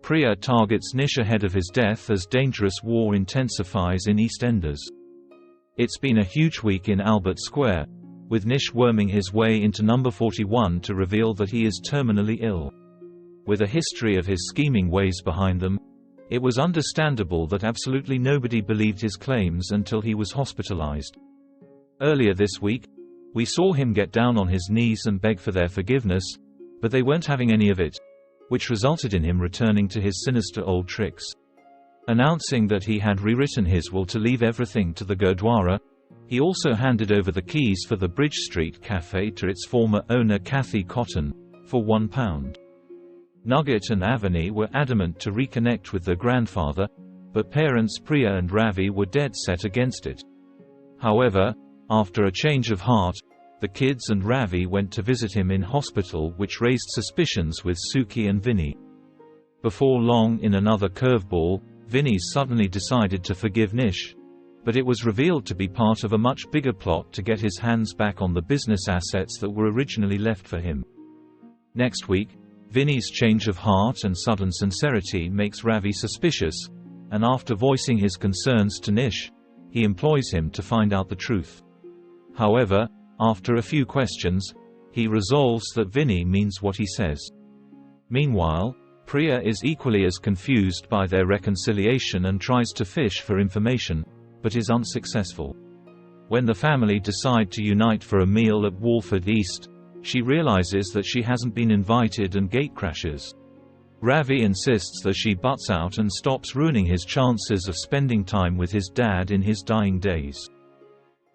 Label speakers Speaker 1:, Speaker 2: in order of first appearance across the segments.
Speaker 1: Priya targets Nish ahead of his death as dangerous war intensifies in EastEnders. It's been a huge week in Albert Square, with Nish worming his way into number 41 to reveal that he is terminally ill. With a history of his scheming ways behind them, it was understandable that absolutely nobody believed his claims until he was hospitalized. Earlier this week, we saw him get down on his knees and beg for their forgiveness, but they weren't having any of it, which resulted in him returning to his sinister old tricks. Announcing that he had rewritten his will to leave everything to the Gurdwara, he also handed over the keys for the Bridge Street Cafe to its former owner Kathy Cotton, for £1. Nugget and Avani were adamant to reconnect with their grandfather, but parents Priya and Ravi were dead set against it. However, after a change of heart, the kids and Ravi went to visit him in hospital, which raised suspicions with Suki and Vinny. Before long, in another curveball, Vinny suddenly decided to forgive Nish, but it was revealed to be part of a much bigger plot to get his hands back on the business assets that were originally left for him. Next week, Vinny's change of heart and sudden sincerity makes Ravi suspicious, and after voicing his concerns to Nish, he employs him to find out the truth. However, after a few questions, he resolves that Vinny means what he says. Meanwhile, Priya is equally as confused by their reconciliation and tries to fish for information, but is unsuccessful. When the family decide to unite for a meal at Walford East, she realizes that she hasn't been invited and gatecrashes. Ravi insists that she butts out and stops ruining his chances of spending time with his dad in his dying days.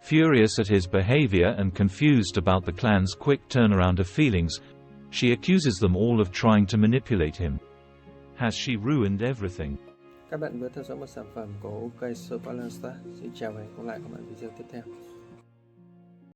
Speaker 1: Furious at his behavior and confused about the clan's quick turnaround of feelings, she accuses them all of trying to manipulate him. Has she ruined everything?
Speaker 2: Các bạn vừa theo dõi một sản phẩm của OK Spoiler. Xin chào và hẹn gặp lại các bạn video tiếp theo.